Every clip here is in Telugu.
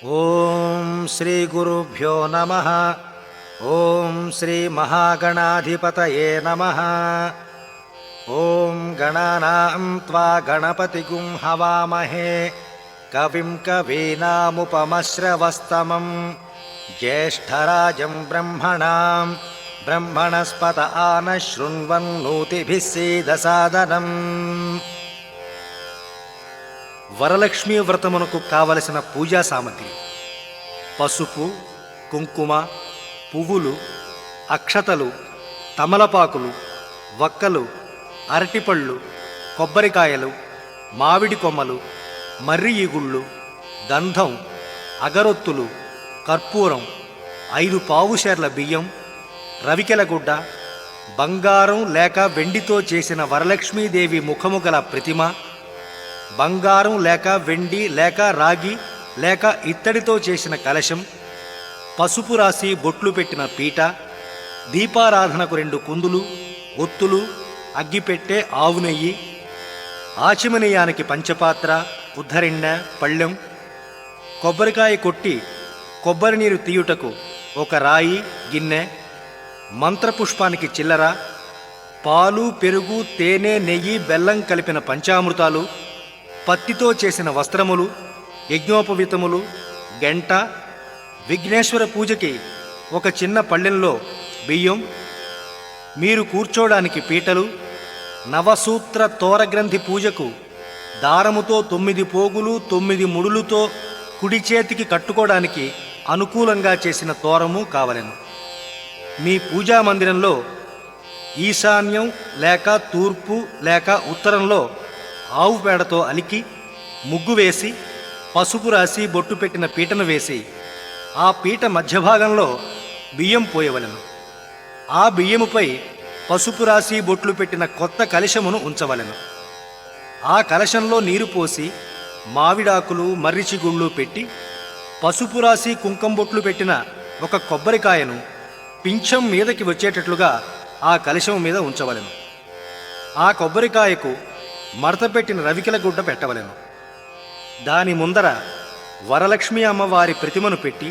ఓం శ్రీ గురుభ్యో నమః. ఓం శ్రీ మహాగణాధిపతయే నమః. ఓం గణానాం త్వా గణపతిగుం హవామహే కవిం కవీనాముపమశ్రవస్తమం జ్యేష్ఠరాజం బ్రహ్మణాం బ్రహ్మణస్పత ఆనశృణ్వన్నోతిభిः సీదసాదనం. వరలక్ష్మీ వ్రతమునకు కావలసిన పూజా సామగ్రి: పసుపు, కుంకుమ, పువ్వులు, అక్షతలు, తమలపాకులు, వక్కలు, అరటిపళ్ళు, కొబ్బరికాయలు, మామిడి కొమ్మలు, మర్రి ఈగుళ్ళు, గంధం, అగరొత్తులు, కర్పూరం, 5 పావుషేర్ల బియ్యం, రవికెల గుడ్డ, బంగారం లేక వెండితో చేసిన వరలక్ష్మీదేవి ముఖము గల ప్రతిమ, బంగారం లేక వెండి లేక రాగి లేక ఇత్తడితో చేసిన కలశం, పసుపు రాసి బొట్లు పెట్టిన పీట, దీపారాధనకు 2 కుందులు, ఒత్తులు, అగ్గిపెట్టె, ఆవు నెయ్యి, ఆచమనీయానికి పంచపాత్ర, ఉద్ధరిణ్ణ, పళ్ళెం, కొబ్బరికాయ కొట్టి కొబ్బరి నీరు తీయుటకు 1 రాయి, గిన్నె, మంత్రపుష్పానికి చిల్లర, పాలు, పెరుగు, తేనె, నెయ్యి, బెల్లం కలిపిన పంచామృతాలు, పత్తితో చేసిన వస్త్రములు, యజ్ఞోపవీతములు, గంట, విఘ్నేశ్వర పూజకి 1 చిన్న పళ్ళెంలో బియ్యం, మీరు కూర్చోడానికి పీటలు, నవసూత్ర తోరగ్రంథి పూజకు దారముతో 9 పోగులు 9 ముడులతో కుడి చేతికి కట్టుకోవడానికి అనుకూలంగా చేసిన తోరము కావలెను. మీ పూజా మందిరంలో ఈశాన్యం లేక తూర్పు లేక ఉత్తరంలో ఆవు పేడతో అలికి ముగ్గు వేసి పసుపు రాసి బొట్టు పెట్టిన పీటను వేసి ఆ పీట మధ్యభాగంలో బియ్యం పోయవలెను. ఆ బియ్యముపై పసుపు రాసి బొట్లు పెట్టిన కొత్త కలశమును ఉంచవలెను. ఆ కలశంలో నీరు పోసి మావిడాకులు, మర్రిచిగుళ్ళు పెట్టి పసుపు రాసి కుంకం బొట్లు పెట్టిన 1 కొబ్బరికాయను పింఛం మీదకి వచ్చేటట్లుగా ఆ కలశం మీద ఉంచవలెను. ఆ కొబ్బరికాయకు మడతపెట్టిన రవికెల గుడ్డ పెట్టవలెను. దాని ముందర వరలక్ష్మీ అమ్మవారి ప్రతిమను పెట్టి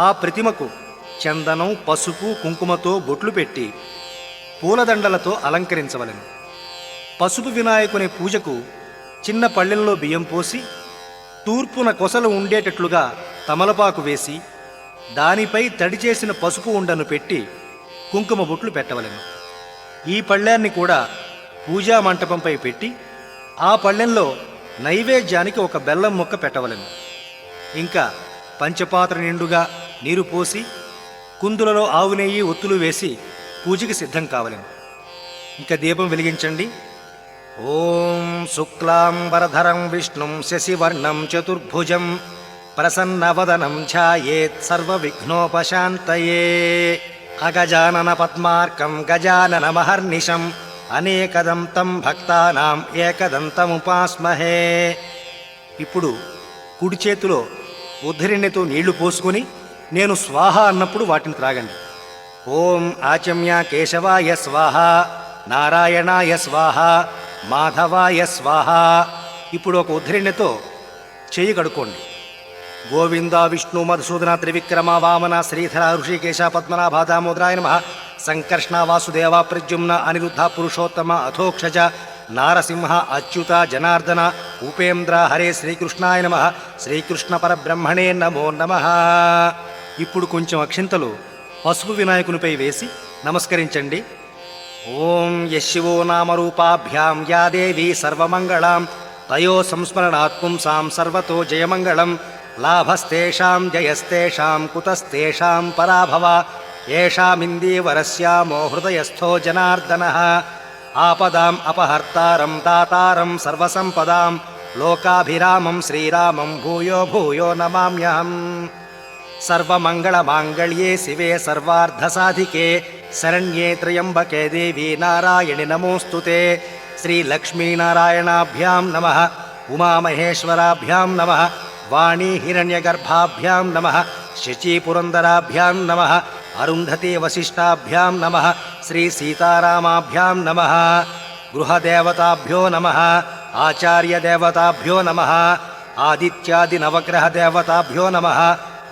ఆ ప్రతిమకు చందనం, పసుపు, కుంకుమతో బొట్లు పెట్టి పూలదండలతో అలంకరించవలెను. పసుపు వినాయకుని పూజకు చిన్న పళ్ళెంలో బియ్యం పోసి తూర్పున కొసలు ఉండేటట్లుగా తమలపాకు వేసి దానిపై తడి చేసిన పసుపు ఉండను పెట్టి కుంకుమ బొట్లు పెట్టవలెను. ఈ పళ్ళాన్ని కూడా పూజా మంటపంపై పెట్టి ఆ పళ్ళెంలో నైవేద్యానికి 1 బెల్లం ముక్క పెట్టవలెను. ఇంకా పంచపాత్ర నిండుగా నీరు పోసి కుందులలో ఆవు నెయ్యి, ఒత్తులు వేసి పూజకి సిద్ధం కావలెను. ఇంకా దీపం వెలిగించండి. ఓం శుక్లాంబరధరం విష్ణుం శశివర్ణం చతుర్భుజం ప్రసన్నవదనం ఛాయేత్ సర్వవిఘ్నోపశాంతయే. అగజానన పద్మార్కం గజానన మహర్నిశం అనేకదంతం భక్తానాం ఏకదంతముపాస్మహే. ఇప్పుడు కుడి చేతిలో ఉద్ధరిణితో నీళ్లు పోసుకొని నేను స్వాహ అన్నప్పుడు వాటిని త్రాగండి. ఓం ఆచమ్య కేశవాయ స్వాహ, నారాయణాయ స్వాహ, మాధవాయ స్వాహ. ఇప్పుడు 1 ఉద్ధరిణితో చేయి కడుక్కోండి. గోవింద విష్ణు మధుసూదన త్రివిక్రమ వామన శ్రీధర ఋషికేశ పద్మనాభ దామోదరాయ నమః. సంకర్షణ వాసుదేవ ప్రద్యుమ్న అనిరుద్ధ పురుషోత్తమ అథోక్షజ నారసింహ అచ్యుత జనార్దన ఉపేంద్ర హరే శ్రీకృష్ణాయ నమః. శ్రీకృష్ణ పరబ్రహ్మణే నమో నమః. ఇప్పుడు కొంచెం అక్షింతలు పసుపు వినాయకునిపై వేసి నమస్కరించండి. ఓం యశివో నామరూపాభ్యాం యా దేవీ సర్వమంగళాం తయో సంస్మరణాత్ పుంసాం సర్వతో జయమంగళం. లాభస్తేషాం జయస్తేషాం కుతస్తేషాం పరాభవ. ఏషామిందీవరస్యామో హృదయస్థో జనార్దనః. ఆపదాం అపహర్తారం దాతారం సర్వసంపదాం లోకాభిరామం శ్రీరామం భూయో భూయో నమామ్యహం. సర్వమంగళమాంగళ్యే శివే సర్వార్ధసాధికే శరణ్యే త్రయంబకే దేవీ నారాయణి నమోస్తుతే. శ్రీలక్ష్మీనారాయణాభ్యాం నమః. ఉమామహేశ్వరాభ్యాం నమః. వాణీ హిరణ్యగర్భాభ్యాం నమః. శచీపురందరాభ్యాం నమః. అరుంధతీ వశిష్టాభ్యాం నమః. శ్రీ సీతారామాభ్యాం నమః. గృహదేవతాభ్యో నమః. ఆచార్యదేవతాభ్యో నమః. ఆదిత్యాది నవగ్రహ దేవతాభ్యో నమః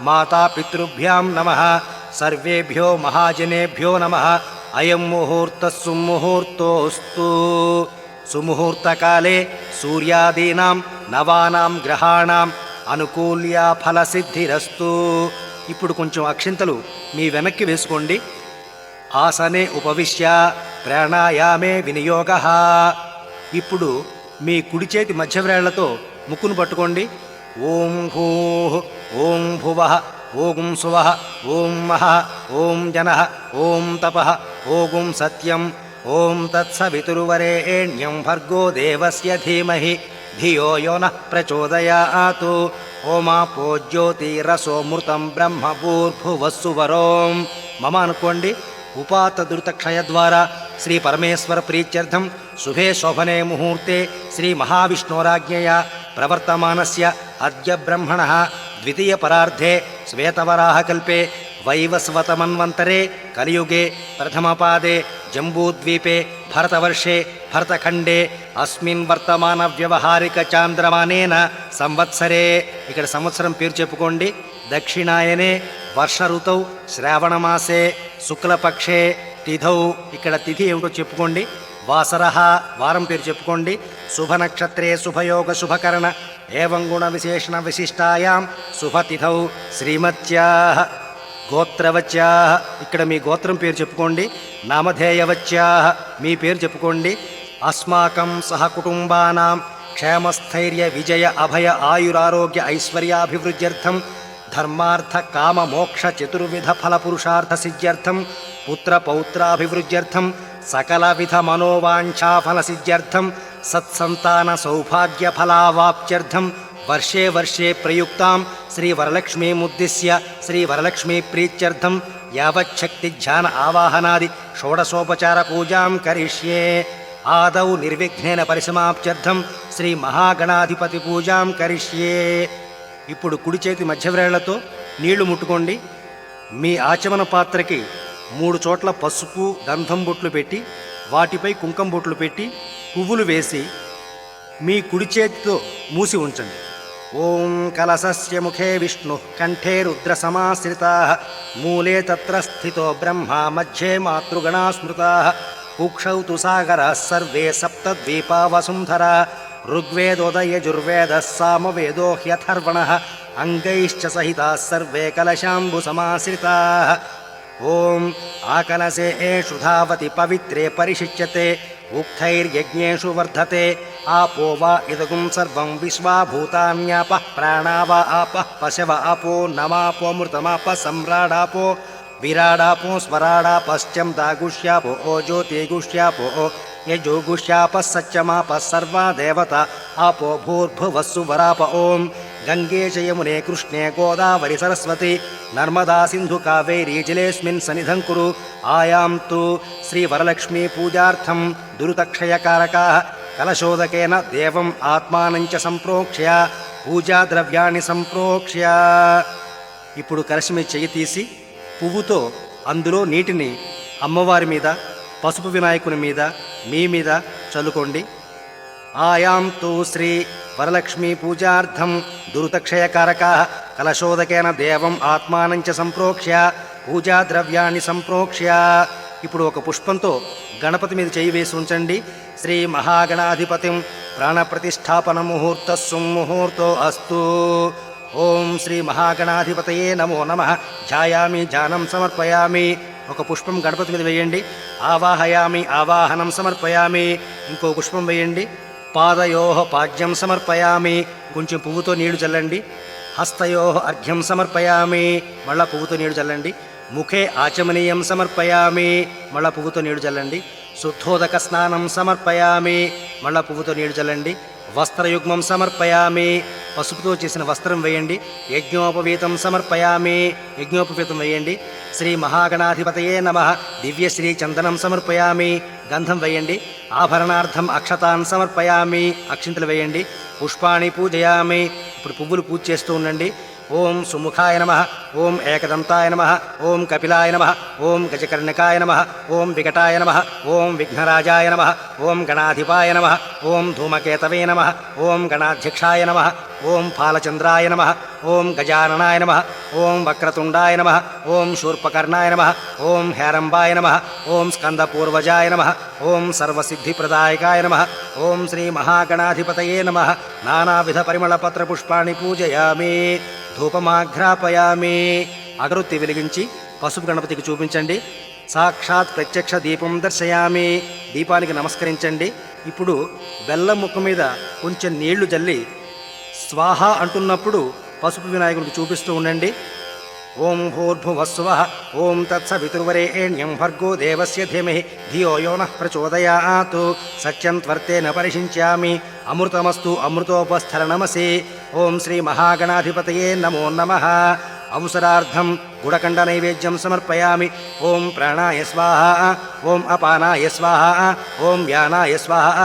మాతాపితృభ్యాం నమః సర్వేభ్యో మహాజనేభ్యో నమః అయం ముహూర్తః సుముహూర్తోస్తు సుముహూర్తకాలే సూర్యాదీనాం నవానాం గ్రహాణాం అనుకూల్య ఫలసిద్ధిరస్తు. ఇప్పుడు కొంచెం అక్షింతలు మీ వెనక్కి వేసుకోండి. ఆసనే ఉపవిశ్య ప్రాణాయామే వినియోగః. ఇప్పుడు మీ కుడి చేతి మధ్యవ్రేళ్లతో ముక్కును పట్టుకోండి. ఓం భూః ఓం భువః ఓం సువః ఓం మహః ఓం జనః ఓం తపః ఓం సత్యం ఓం తత్సవితుర్వరేణ్యం భర్గో దేవస్య ధీమహి ధియో యో నః ప్రచోదయాత్. ఓమాపో జ్యోతిరసోమృతం బ్రహ్మ భూర్భువస్సువరోం మమ అనుకోండి. ఉపాత దురితక్షయ ద్వారా శ్రీ పరమేశ్వర ప్రీత్యర్థం శుభే శోభనే ముహూర్తే శ్రీ మహావిష్ణోరాజ్ఞయా ప్రవర్తమానస్య అద్య బ్రహ్మణః ద్వితీయ పరార్ధే శ్వేతవరాహకల్పే వైవస్వతమన్వంతరే కలియుగే ప్రథమపాదే జంబూద్వీపే భరతవర్షే భరతఖండే అస్మిన్ వర్తమాన వ్యవహారిక చాంద్రమానేన సంవత్సరే. ఇక్కడ సంవత్సరం పేరు చెప్పుకోండి. దక్షిణాయనే వర్ష ఋతౌ శ్రావణమాసే శుక్లపక్షే తిథౌ. ఇక్కడ తిథి ఏమిటో చెప్పుకోండి. వాసరః వారం పేరు చెప్పుకోండి. శుభనక్షత్రే శుభయోగ శుభకరణ ఏవం గుణ విశేషణ విశిష్టాయాం శుభతిథౌ శ్రీమత్యాః గోత్రవత్యాః. ఇక్కడ మీ గోత్రం పేరు చెప్పుకోండి. నామధేయవత్యాః మీ పేరు చెప్పుకోండి. అస్మాకం సహ కుటుంబానాం క్షేమస్థైర్య విజయ అభయ ఆయురారోగ్య ఐశ్వర్యాభివృద్ధ్యర్థం ధర్మార్థ కామ మోక్ష చతుర్విధ ఫల పురుషార్థ సిద్ధ్యర్థం పుత్ర పౌత్రాభివృద్ధ్యర్థం సకల విధ మనోవాంఛా ఫల సిద్ధ్యర్థం సత్సంతాన సౌభాగ్య ఫలావాప్త్యర్థం వర్షే వర్షే ప్రయుక్తాం శ్రీ వరలక్ష్మీముద్దిశ్య శ్రీ వరలక్ష్మీ ప్రీత్యర్థం యావచ్చక్తి ధ్యాన ఆవాహనాది షోడశోపచార పూజాం కరిష్యే. ఆదౌ నిర్విఘ్నేన పరిసమాప్త్యర్థం శ్రీ మహాగణాధిపతి పూజాం కరిష్యే. ఇప్పుడు కుడి చేతి మధ్యవ్రేళ్లతో నీళ్లు ముట్టుకోండి. మీ ఆచమన పాత్రకి 3 చోట్ల పసుపు గంధం బొట్లు పెట్టి వాటిపై కుంకం బొట్లు పెట్టి పువ్వులు వేసి మీ కుడి చేతితో మూసి ఉంచండి. ఓం కలశస్య ముఖే విష్ణు కంఠే రుద్ర సమాశ్రితాః మూలే తత్ర స్థితో బ్రహ్మ మధ్యే మాతృగణా స్మృతాః కుక్షౌ తు సాగరాः సర్వే సప్తద్వీపా వసుంధరా ఋగ్వేదోదయజుర్వేదः సామవేదో హ్యథర్వణः అంగైశ్చ సహితాः సర్వే కలశాంబు సమాశ్రితాః. ఓం ఆకలసే ఏషు ధావతి పవిత్రే పరిశిచ్యతే ఉక్తైర్యజ్ఞేషు వర్ధతే ఆపో వా ఇదగుం సర్వం విశ్వా భూతాన్యాపః ప్రాణావా ఆపః పశవ ఆపో నమాపోమృతమాప సమ్రాడాపో విరాడాపో స్వరాడాపశ్చం దాగుష్యాపో జ్యోతిగుష్యాపో యజోగుష్యాపः సత్యమాపः సర్వా దేవత ఆపో భూర్భువస్సు వరాప. ఓం గంగే చ యమునే కృష్ణే గోదావరి సరస్వతి నర్మదా సింధు కావేరీ జలేస్మిన్ సన్నిధం కురు. ఆయాం తు శ్రీ వరలక్ష్మీ పూజార్థం దురితక్షయకారకాః కలశోదకేన దేవం ఆత్మానంచ సంప్రోక్ష్య పూజాద్రవ్యాన్ని సంప్రోక్ష్య. ఇప్పుడు కలశం మీద చెయ్యి తీసి పువ్వుతో అందులో నీటిని అమ్మవారి మీద పసుపు వినాయకుని మీద మీ మీద చల్లుకోండి. ఆయాం తు శ్రీ వరలక్ష్మీ పూజార్థం దురితక్షయకారకాః కలశోదకేన దేవం ఆత్మానంచ సంప్రోక్ష్య పూజాద్రవ్యాన్ని సంప్రోక్ష్య. ఇప్పుడు ఒక పుష్పంతో గణపతి మీద చేయి వేసి ఉంచండి. శ్రీ మహాగణాధిపతిం ప్రాణప్రతిష్టాపన ముహూర్త సుముహూర్తో అస్తు. ఓం శ్రీ మహాగణాధిపతయే నమో నమః. ధ్యాయామి ధ్యానం సమర్పయామి. ఒక పుష్పం గణపతి మీద వేయండి. ఆవాహయామి ఆవాహనం సమర్పయామి. ఇంకో పుష్పం వేయండి. పాదయోః పాద్యం సమర్పయామి. కొంచెం పువ్వుతో నీళ్లు చల్లండి. హస్తయోః అర్ఘ్యం సమర్పయామి. మళ్ళా పువ్వుతో నీళ్లు చల్లండి. ముఖే ఆచమనీయం సమర్పయామి. మళ్ళా పువ్వుతో నీళ్లు చల్లండి. శుద్ధోదక స్నానం సమర్పయామి. మళ్ళా పువ్వుతో నీళ్లు చల్లండి. వస్త్రయుగ్మం సమర్పయామి. పసుపుతో చేసిన వస్త్రం వేయండి. యజ్ఞోపవీతం సమర్పయామి. యజ్ఞోపవీతం వేయండి. శ్రీ మహాగణాధిపతయే నమః. దివ్యశ్రీ చందనం సమర్పయామి. గంధం వేయండి. ఆభరణార్థం అక్షతాన్ సమర్పయామి. అక్షింతలు వేయండి. పుష్పాణి పూజయామి. ఇప్పుడు పువ్వులు పూజ చేస్తూ ఉండండి. ఓం సుముఖాయ నమః, ఓం ఏకదంతాయ నమః, ఓం కపిలాయ నమః, ఓం గజకర్ణకాయ నమః, ఓం వికటాయ నమః, ఓం విఘ్నరాజాయ నమః, ఓం గణాధిపాయ నమః, ఓం ధూమకేతవే నమః, ఓం గణాధ్యక్షాయ నమః, ఓం ఫాలచంద్రాయ నమః, ఓం గజాననాయ నమః, ఓం వక్రతుండాయ నమః, ఓం శూర్పకర్ణాయ నమః, ఓం హేరంబాయ నమః, ఓం స్కందపూర్వజాయ నమః, ఓం సర్వసిద్ధిప్రదాయకాయ నమః, ఓం శ్రీ మహాగణాధిపతయే నమః. నానావిధ పరిమళపత్ర పుష్పాణి పూజయామి, ధూపమాఘ్రాపయామి. అగరొత్తి వెలిగించి పసుపు గణపతికి చూపించండి. సాక్షాత్ ప్రత్యక్ష దీపం దర్శయామి. దీపానికి నమస్కరించండి. ఇప్పుడు బెల్లం ముక్క మీద కొంచెం నీళ్లు జల్లి స్వాహ అంటున్నప్పుడు పసుపు వినాయకుడికి చూపిస్తూ ఉండండి. ఓం భూర్భువస్సువః ఓం తత్సవితుర్వరేణ్యం భర్గో దేవస్య ధీమహి ధియో యో నః ప్రచోదయాత్. సత్యం త్వర్తేన పరిషించామి. అమృతమస్తు అమృతోపస్థలనమసి. ఓం శ్రీ మహాగణాధిపతయే నమో నమః. అవసరార్థం గుడకండ నైవేద్యం సమర్పయామి. ఓం ప్రాణాయ స్వాహ, ఓం అపానాయ స్వాహ, ఓం వ్యానాయ స్వాహ,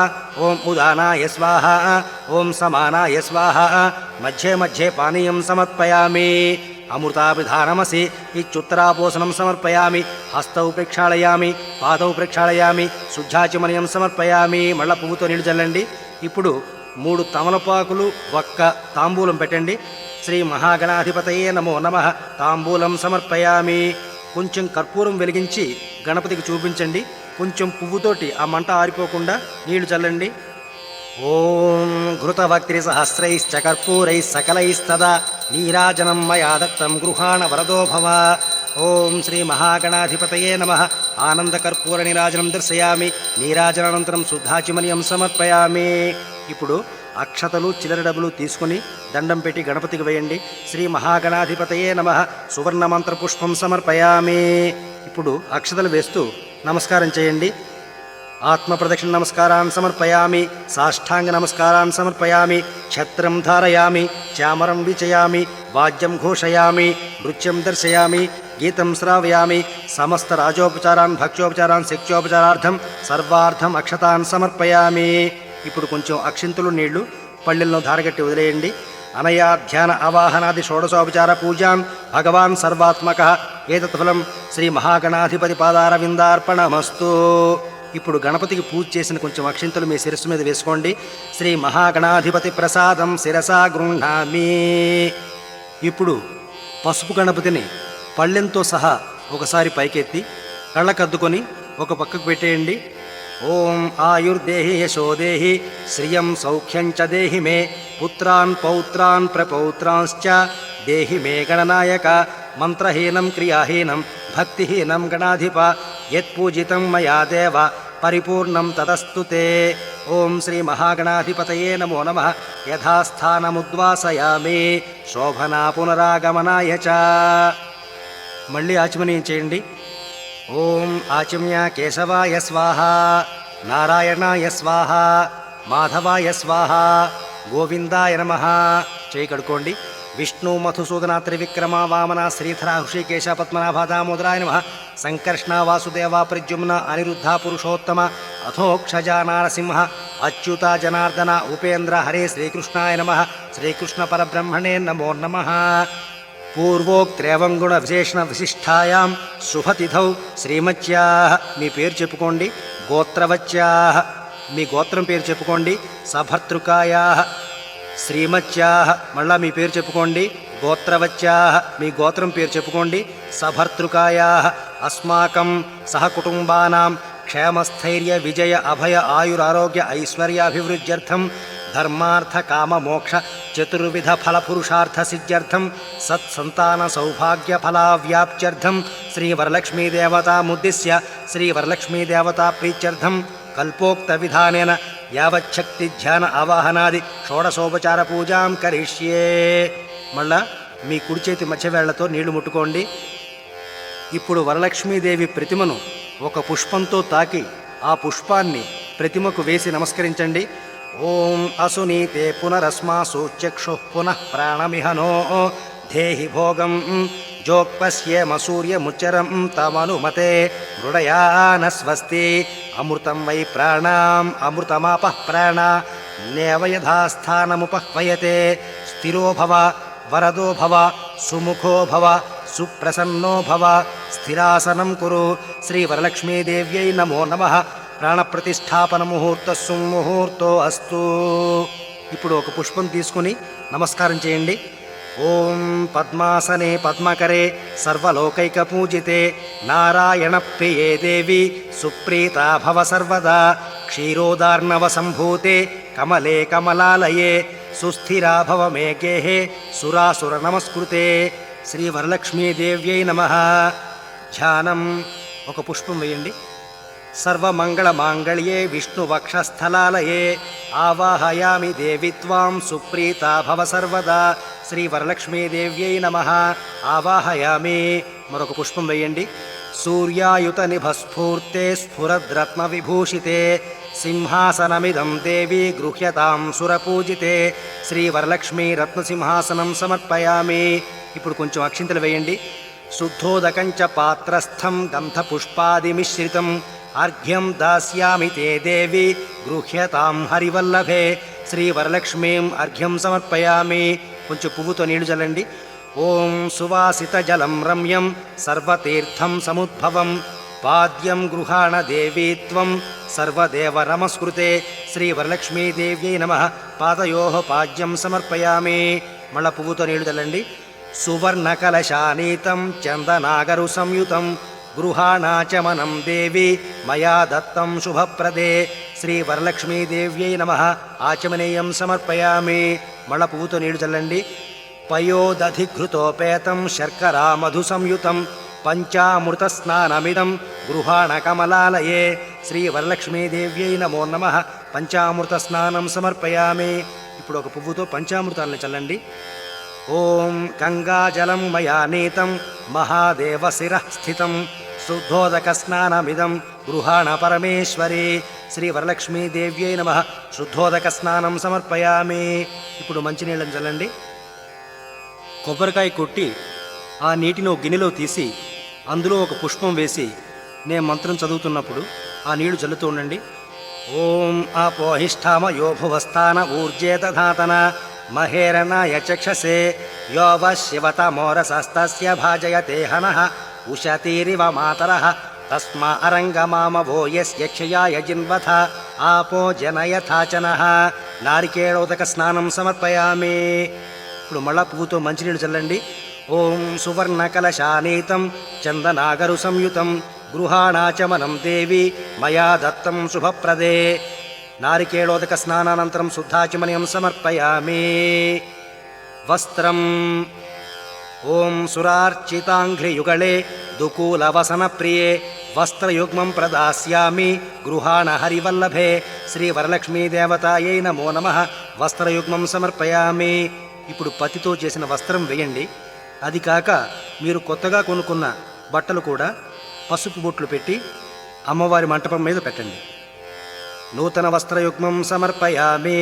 ఓం ఉదానాయ స్వాహ, ఓం సమానాయ స్వాహ. మధ్యే మధ్యే పానీయం సమర్పయామి. అమృతాభిధానమసి ఇత్యుత్తరాపోసనం సమర్పయామి. హస్తౌ ప్రక్షాళయామి, పాదౌ ప్రక్షాళయామి, శుద్ధాచమనయం సమర్పయామి. మళ్ళా పువ్వుతో నీళ్ళు చల్లండి. ఇప్పుడు 3 తమలపాకులు ఒక్క తాంబూలం పెట్టండి. శ్రీ మహాగణాధిపతయే నమో నమః. తాంబూలం సమర్పయామి. కొంచెం కర్పూరం వెలిగించి గణపతికి చూపించండి. కొంచెం పువ్వుతోటి ఆ మంట ఆరిపోకుండా నీళ్లు చల్లండి. ఓం ఘృతవక్త్రి సహస్రైశ్చ కర్పూరైః సకలైస్తదా నీరాజనం మయా దత్తం గృహాణ వరదో భవ. ఓం శ్రీ మహాగణాధిపతయే నమః. ఆనందకర్పూర నీరాజనం దర్శయామి. నీరాజనానంతరం శుద్ధాచిమనియం సమర్పయామి. ఇప్పుడు అక్షతలు చిల్లర డబ్బులు తీసుకుని దండం పెట్టి గణపతికి వేయండి. శ్రీ మహాగణాధిపతయే నమః. సువర్ణ మంత్ర పుష్పం సమర్పయామి. ఇప్పుడు అక్షతలు వేస్తూ నమస్కారం చేయండి. ఆత్మ ప్రదక్షిణ నమస్కారాన్ సమర్పయామి. సాష్టాంగ నమస్కారాన్ సమర్పయామి. ఛత్రం ధారయామి, చామరం విచయామి, వాద్యం ఘోషయామి, నృత్యం దర్శయామి, గీతం శ్రావయామి. సమస్త రాజోపచారాన్ భక్త్యోపచారాన్ శక్త్యోపచారార్థం సర్వార్థం అక్షతాన్ సమర్పయామి. ఇప్పుడు కొంచెం అక్షింతులు నీళ్లు పళ్ళెల్లో ధారగట్టి వదిలేయండి. అనయా ధ్యాన అవాహనాది షోడశోపచార పూజాన్ భగవాన్ సర్వాత్మక. ఏతత్ ఫలం శ్రీ మహాగణాధిపతి పాదారవిందార్పణమస్తు. ఇప్పుడు గణపతికి పూజ చేసిన కొంచెం అక్షింతలు మీ శిరస్సు మీద వేసుకోండి. శ్రీ మహాగణాధిపతి ప్రసాదం శిరసా గృహ్ణామి. ఇప్పుడు పసుపు గణపతిని పళ్ళెంతో సహా ఒకసారి పైకెత్తి కళ్ళకద్దుకొని ఒక పక్కకు పెట్టేయండి. ఓం ఆయుర్దేహి యశోదేహి శ్రియం సౌఖ్యం చ దేహి మే పుత్రాన్ పౌత్రాన్ ప్రపౌత్రాంశ్చ దేహి మే గణనాయక. మంత్రహీనం క్రియాహీనం భక్తిహీనం గణాధిప. యత్పూజితం మయా దేవ పరిపూర్ణం తదస్తు తే. ఓం శ్రీ మహాగణాధిపతయే నమో నమః. యథాస్థానముద్వాసయామి శోభనా పునరాగమనాయ చ. మళ్ళీ ఆచమనీయం చేయండి. ఓం ఆచమ్య కేశవాయ స్వాహ, నారాయణాయ స్వాహ, మాధవాయ స్వాహ, గోవిందాయ నమః. చేయి కడుకోండి. విష్ణు మధుసూదన త్రివిక్రమ వామన శ్రీధర హృషికేశ పద్మనాభ దామోదరాయ నమః. సంకర్షణ వాసుదేవ ప్రద్యుమ్న అనిరుద్ధ పురుషోత్తమ అథోక్షజా నారసింహ అచ్యుత జనార్దన ఉపేంద్ర హరే శ్రీకృష్ణాయ నమః. శ్రీకృష్ణ పరబ్రహ్మణే నమో నమః. పూర్వోక్త్రేవం గుణ విశేషణ విశిష్టాయాం శుభతిథౌ శ్రీమత్యాః. మీ పేరు చెప్పుకోండి. గోత్రవత్యాః. మీ గోత్రం పేరు చెప్పుకోండి. సభర్తృకాయాః. శ్రీమత్యాః. మళ్ళా మీ పేరు చెప్పుకోండి. గోత్రవత్యాః. మీ గోత్రం పేరు చెప్పుకోండి. సభర్తృకాయాః. అస్మాకం సహకుటుంబానాం క్షేమస్థైర్య విజయ అభయ ఆయురారోగ్య ఐశ్వర్యాభివృద్ధ్యర్థం ధర్మార్థ కామ మోక్ష చతుర్విధ ఫల పురుషార్థ సిద్ధ్యర్థం సత్సంతాన సౌభాగ్య ఫలావ్యాప్త్యర్థం శ్రీవరలక్ష్మీదేవతాముద్దిశ్య శ్రీవరలక్ష్మీదేవతా ప్రీత్యర్థం కల్పోక్త విధానేన యావచ్చక్తి ధ్యాన ఆవాహనాది షోడశోపచార పూజాం కరిష్యే. మళ్ళా మీ కుడి చేతి మధ్యవేళ్లతో నీళ్లు ముట్టుకోండి. ఇప్పుడు వరలక్ష్మీదేవి ప్రతిమను ఒక పుష్పంతో తాకి ఆ పుష్పాన్ని ప్రతిమకు వేసి నమస్కరించండి. ఓం అసునీతే పునరస్మాసు చక్షు పునః ప్రాణమిహనో ధేహి భోగం జోక్పశ్యేమ సూర్యముచ్చరం తమనుమతే మృడయాన స్వస్తి. అమృతం వై ప్రాణాం అమృతమాపః ప్రాణ నేవ యథాస్థానముపహ్వయతే. స్థిరో భవ వరదో భవ సుముఖో భవ సుప్రసన్నో భవ స్థిరాసనం కురు. శ్రీ వరలక్ష్మీదేవ్యై నమో నమః. ప్రాణప్రతిష్ఠాపన ముహూర్త సుముహూర్తో అస్తు. ఇప్పుడు ఒక పుష్పం తీసుకుని నమస్కారం చేయండి. ఓం పద్మాసనే పద్మకరే సర్వలోకైక పూజితే నారాయణ ప్రియే దేవి సుప్రీతా భవ సర్వదా. క్షీరోదార్ణవ సంభూతే కమలే కమలాలయే సుస్థిరా భవ మే గేహే సురాసుర నమస్కృతే. శ్రీ వరలక్ష్మీదేవ్యై నమః. ధ్యానం. ఒక పుష్పం వేయండి. సర్వమంగళమాంగళ్యే విష్ణువక్షస్థలాలయే ఆవాహయామి దేవి త్వాం సుప్రీతా భవ సర్వదా. శ్రీ వరలక్ష్మీదేవ్యై నమః. ఆవాహయామి. మరొక పుష్పం వేయండి. సూర్యాయుత నిభస్ఫూర్తే స్ఫురద్రత్న విభూషితే సింహాసనమిదం దేవి గృహ్యతాం సురపూజితే. శ్రీ వరలక్ష్మీ రత్నసింహాసనం సమర్పయామి. ఇప్పుడు కొంచెం అక్షింతలు వేయండి. శుద్ధోదకంచ పాత్రస్థం గంధపుష్పాదిమిశ్రితం అర్ఘ్యం దాస్యామి తే దేవి గృహ్యతాం హరివల్లభే. శ్రీ వరలక్ష్మీం అర్ఘ్యం సమర్పయామి. కొంచెం పువ్వుతో నీళ్లు చల్లండి. ఓం సువాసిత జలం రమ్యం సర్వతీర్థం సముద్భవం పాద్యం గృహాణ దేవీ త్వం సర్వదేవ నమస్కృతే. శ్రీ వరలక్ష్మీదేవ్యై నమః. పాదయోః పాద్యం సమర్పయామి. మళ్ళా పువ్వుతో నీళ్లు చల్లండి. సువర్ణకలశానీతం చందనాగరు సంయుతం గృహాణాచమనం దేవి మయా దత్తం శుభప్రదే. శ్రీ వరలక్ష్మీదేవ్యై నమః. ఆచమనీయం సమర్పయామి. మళ్ళా పువ్వుతో నీళ్లు చల్లండి. పయోదధిఘృతోపేతం శర్కరా మధు సంయుతం పంచామృత స్నానమిదం గృహాణ కమలాలయే. శ్రీ వరలక్ష్మీదేవ్యై నమో నమః. పంచామృత స్నానం సమర్పయామి. ఇప్పుడు ఒక పువ్వుతో పంచామృతాలను చల్లండి. ఓం గంగాజలం మయా నీతం మహాదేవ శిరః స్థితం శుద్ధోదక స్నానమిదం గృహాణ పరమేశ్వరి. శ్రీ వరలక్ష్మీదేవ్యై నమః. శుద్ధోదక స్నానం సమర్పయామి. ఇప్పుడు మంచినీళ్ళని చల్లండి. కొబ్బరికాయ కొట్టి ఆ నీటిని ఒక గిన్నెలో తీసి అందులో ఒక పుష్పం వేసి నేను మంత్రం చదువుతున్నప్పుడు ఆ నీళ్లు చల్లుతూ ఉండండి. ఓం ఆపోహిష్ఠామ యో భువస్థాన ఊర్జేతధాతన మహేరణాయ చక్షసే యో వ శివతమోరసస్తస్య భాజయతే హనః ఉషతీరివ మాతరః తస్మా అరంగమామవో యస్య క్షయాయ జిన్వథ ఆపో జనయథాచనః. నారికేళోదక స్నానం సమర్పయామి. ఇప్పుడు మళ్ళా పువ్వుతో మంచినీళ్ళు చల్లండి. ఓం సువర్ణకలశానీతం చందనాగరు సంయుతం గృహాణాచమనం దేవి మయా దత్తం శుభప్రదే. నారికేళోదక స్నానానంతరం శుద్ధాచమనీయం సమర్పయామి. వస్త్రం. ఓం సురార్చితాంఘ్రియుగళే దుకూలవసనప్రియే వస్త్రయుగ్మం ప్రదాస్యామి గృహాణ హరివల్లభే. శ్రీ వరలక్ష్మీదేవతాయై నమో నమః. వస్త్రయుగ్మం సమర్పయామి. ఇప్పుడు పత్తితో చేసిన వస్త్రం వేయండి. అది కాక మీరు కొత్తగా కొనుక్కున్న బట్టలు కూడా పసుపు బొట్లు పెట్టి అమ్మవారి మంటపం మీద పెట్టండి. నూతన వస్త్రయుగ్మం సమర్పయామి.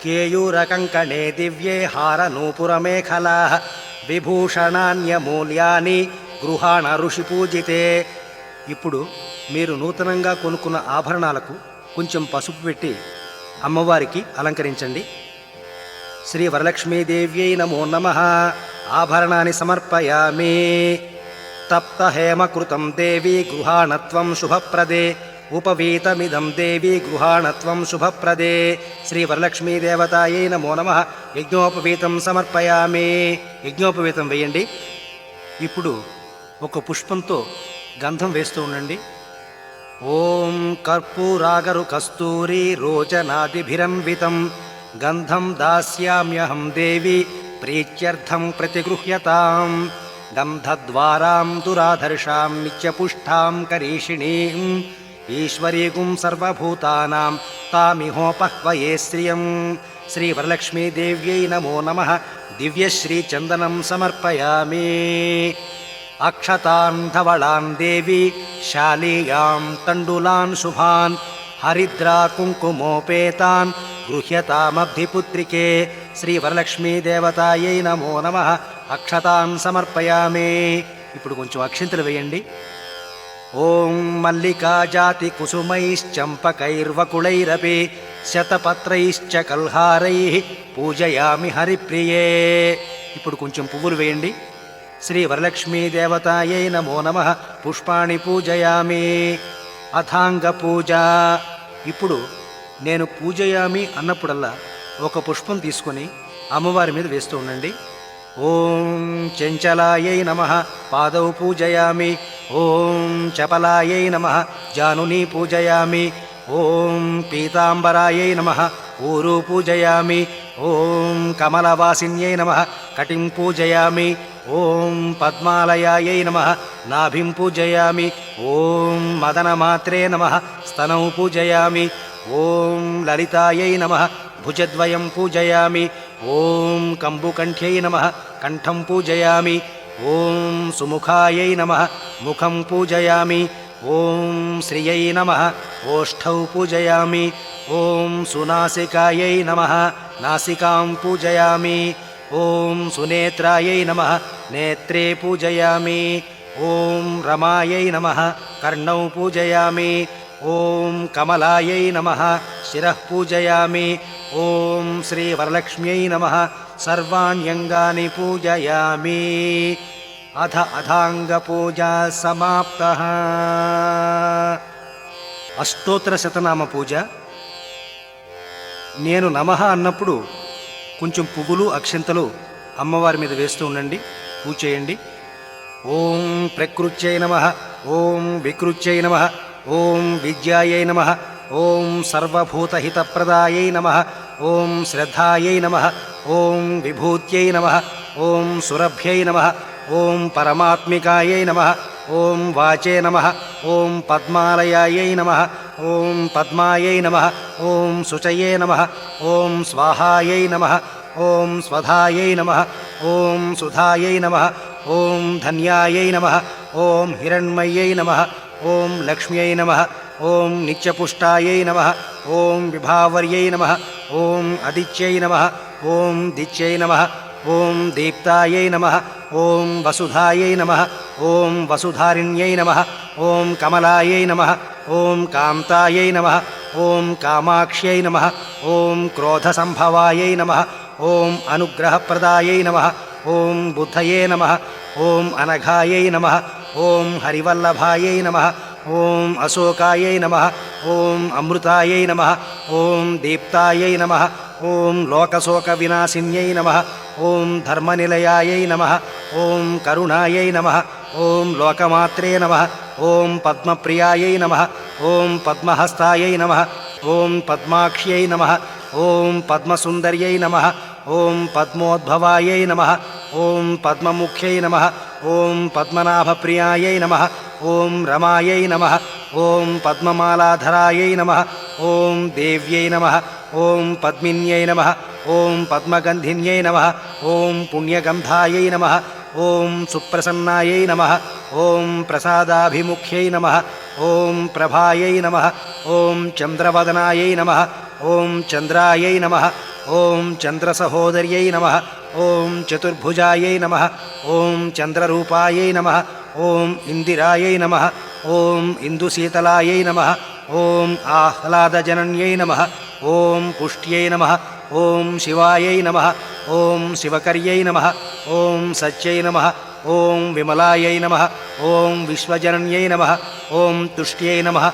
కేయూరకంకణే దివ్యే హార నూపురమేఖలా విభూషణాన్యమూల్యాని గృహాణ ఋషి పూజితే. ఇప్పుడు మీరు నూతనంగా కొనుక్కున్న ఆభరణాలకు కొంచెం పసుపు పెట్టి అమ్మవారికి అలంకరించండి. శ్రీ వరలక్ష్మీదేవ్యై నమో నమః. ఆభరణాన్ని సమర్పయామి. తప్త హేమకృతం దేవి గృహాణత్వం శుభప్రదే ఉపవీతమిదం దేవి గృహాణత్వం శుభప్రదే. శ్రీ వరలక్ష్మీదేవతాయై నమో నమః. యజ్ఞోపవీతం సమర్పయామి. యజ్ఞోపవీతం వేయండి. ఇప్పుడు ఒక పుష్పంతో గంధం వేస్తూ ఉండండి. ఓం కర్పూరాగరు కస్తూరి రోచనాదిభిరన్వితం గంధం దాస్యామ్యహం దేవి ప్రీత్యర్థం ప్రతిగృహ్యతాం. గంధద్వారాం దురాధర్షాం నిత్యపుష్టాం కరీషిణీం ఈశ్వరీగుం సర్వభూతానాం తామిహోపహ్వయే శ్రియం. శ్రీ వరలక్ష్మీదేవ్యై నమో నమః. దివ్యశ్రీచందనం సమర్పయామి. అక్షతాన్ ధవళాన్ దేవి శాలీయాం తండులాన్ శుభాన్ హరిద్రా కుంకుమోపేతాన్ గృహ్యతామబ్ధిపుత్రికే. శ్రీ వరలక్ష్మీదేవతాయై నమో నమః. అక్షతాన్ సమర్పయామి. ఇప్పుడు కొంచెం అక్షింతలు వేయండి. ఓం మల్లికాజాతి కుసుమైశ్చంపకైర్వకుళైరపి శతపత్రైశ్చ కల్హారైః పూజయామి హరిప్రియే. ఇప్పుడు కొంచెం పువ్వులు వేయండి. శ్రీ వరలక్ష్మీ దేవతాయై నమో నమః. పుష్పాణి పూజయామి. అథాంగ పూజ. ఇప్పుడు నేను పూజయామి అన్నప్పుడల్లా ఒక పుష్పం తీసుకొని అమ్మవారి మీద వేస్తూ ఉండండి. ఓం చెంచలాయై నమః. పాదౌ పూజయామి. ఓం చపలాయై నమః. జానునీ పూజయామి. ఓం పీతాంబరాయై నమః. ఊరు పూజయామి. ఓం కమలవాసిన్యై నమః. కటిం పూజయామి. ఓం పద్మాలయాయై నమః. నాభిం పూజయామి. ఓం మదనమాత్రే నమః. స్తనౌ పూజయామి. ఓం లలితాయై నమః. భుజద్వయం పూజయామి. ఓం కంబుకంఠ్యై నమః. కంఠం పూజయామి. ఓం సుముఖాయై నమః. ముఖం పూజయామి. ఓం శ్రియై నమః. ఓష్ఠౌ పూజయామి. ఓం సునాసికాయై నమః. నాసికాం పూజయామి. ఓం సునేత్రాయై నమః. నేత్రే పూజయామి. ఓం రమాయై నమః. కర్ణౌ పూజయామి. ఓం కమలాయై నమః. శిరః పూజయామి. ఓం శ్రీ వరలక్ష్మ్యై నమః. సర్వాణ్యంగాని పూజయామి. అథ అథాంగపూజా సమాప్తః. అష్టోత్తర శతనామ పూజ. నేను నమః అన్నప్పుడు కొంచెం పువ్వులు అక్షంతలు అమ్మవారి మీద వేస్తూ ఉండండి. పూజ చేయండి. ఓం ప్రకృత్యై నమః. ఓం వికృత్యై నమః. ఓం విద్యాయై నమః. ఓం సర్వభూతహితప్రదాయై నమః. ఓం శ్రద్ధాయై నమః. ఓం విభూత్యై నమః. ఓం సురభ్యై నమః. ఓం పరమాత్మికాయై నమః. ఓం వాచే నమః. ఓం పద్మాలయాయై నమః. ఓం పద్మాయై నమః. ఓం శుచయే నమః. ఓం స్వాహాయై నమః. ఓం స్వధాయై నమః. ఓం సుధాయై నమః. ఓం ధన్యాయై నమః. ఓం హిరణ్మయ్యై నమః. ఓం లక్ష్మ్యై నమః. ఓం నిత్యపుష్టాయై నమః. ఓం విభావర్యై నమః. ఓం అదిత్యై నమః. ఓం దిత్యై నమః. ఓం దీప్తాయై నమః. ఓం వసుధాయై నమః. ఓం వసుధారిణ్యై నమః. ఓం కమలాయై నమః. ఓం కాంతాయై నమః. ఓం కామాక్ష్యై నమః. ఓం క్రోధసంభవాయై నమః. ఓం అనుగ్రహప్రదాయై నమః. ఓం బుద్ధయే నమః. ఓం అనఘాయై నమః. ఓం హరివల్లభాయై నమః. ఓం అశోకాయై నమః. ఓం అమృతాయై నమః. ఓం దీప్తాయై నమః. ఓం లోకశోక వినాశిన్యై నమః. ఓం ధర్మనిలయాయై నమః. ఓం కరుణాయై నమః. ఓం లోకమాత్రే నమః. ఓం పద్మప్రియాయై నమః. ఓం పద్మహస్తాయై నమః. ఓం పద్మాక్ష్యై నమః. ఓం పద్మసుందర్యై నమః. ఓం పద్మోద్భవాయై నమః. ఓం పద్మముఖ్యై నమః. ఓం పద్మనాభప్రియాయై నమః. ఓం రమాయై నమః. ఓం పద్మమాలాధరాయై నమః. ఓం దేవ్యై నమః. ఓం పద్మిన్యై నమః. ఓం పద్మగంధిన్యై నమః. ఓం పుణ్యగంధాయై నమః. ఓం సుప్రసన్నాయై నమః. ఓం ప్రసాదాభిముఖ్యై నమః. ఓం ప్రభాయై నమః. ఓం చంద్రవదనాయై నమః. ఓం చంద్రాయై నమః. ఓం చంద్రసహోదర్యై నమః. ఓం చతుర్భుజాయై నమః. ఓం చంద్రరూపాయై నమః. ఓం ఇందిరాయై నమః. ఓం ఇందుశీతలాయై నమః. ఓం ఆహ్లాదజనన్యై నమః. ఓం పుష్ట్యై నమః. ఓం శివాయై నమః. ఓం శివకర్యై నమః. ఓం సత్యై నమః. ఓం విమలాయై నమః. ఓం విశ్వజనన్యై నమః. ఓం తుష్ట్యై నమః.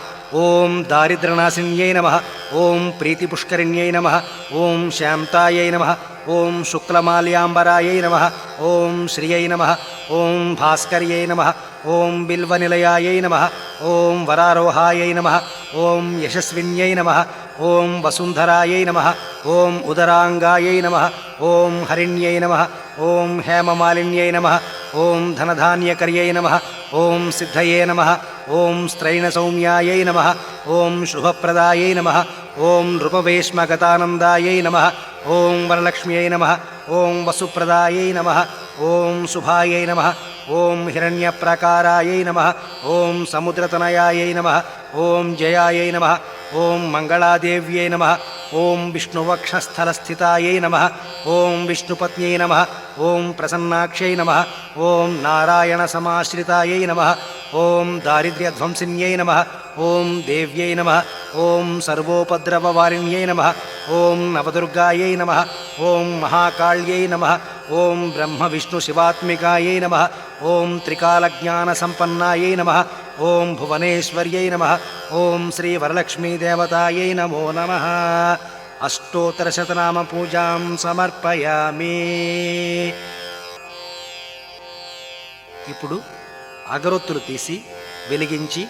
ఓం దారిద్ర్యనాశిన్యై నమః. ఓం ప్రీతిపుష్కరిణ్యై నమః. ఓం శాంతాయై నమః. ఓం శుక్లమాల్యాంబరాయై నమః. ఓం శ్రియై నమః. ఓం భాస్కర్యై నమః. ఓం బిల్వనిలయాయై నమః. ఓం వరారోహాయై నమః. ఓం యశస్విన్యై నమః. ఓం వసుంధరాయై నమః. ఓం ఉదరాంగాయై నమః. ఓం హరిణ్యై నమః. ఓం హేమమాలిన్యై నమః. ఓం ధనధాన్యకర్యై నమః. ఓం సిద్ధయే నమః. ఓం స్త్రైణసౌమ్యాయై నమః. ఓం శుభప్రదాయై నమః. ఓం నృపవేశ్మగతానందాయై నమః. ఓం వరలక్ష్మ్యై నమః. ఓం వసుప్రదాయై నమః. ఓం శుభాయై నమః. ఓం హిరణ్యప్రాకారాయై నమః. ఓం సముద్రతనయాయై నమః. ఓం జయాయై నమః. ఓం మంగళాదేవ్యై నమః. ఓం విష్ణువక్షస్థలస్థితాయై నమః. ఓం విష్ణుపత్న్యై నమః. ఓం ప్రసన్నాక్షై నమః. ఓం నారాయణసమాశ్రితాయై నమః. ఓం దారిద్ర్యధ్వంసిన్యై నమః ఓం దేవ్యై నమః ఓం సర్వోపద్రవవారిణ్యై నమః ఓం నవదుర్గాయై నమః ఓం మహాకాళ్యై నమః ఓం బ్రహ్మ విష్ణు శివాత్మికాయై నమః ఓం త్రికాలజ్ఞానసంపన్నాయై నమః ఓం భువనేశ్వర్యై నమః ఓం శ్రీ వరలక్ష్మీదేవతాయై నమో నమః. అష్టోత్తరశతనామ పూజాం సమర్పయామి. ఇప్పుడు అగరొత్తులు తీసి వెలిగించి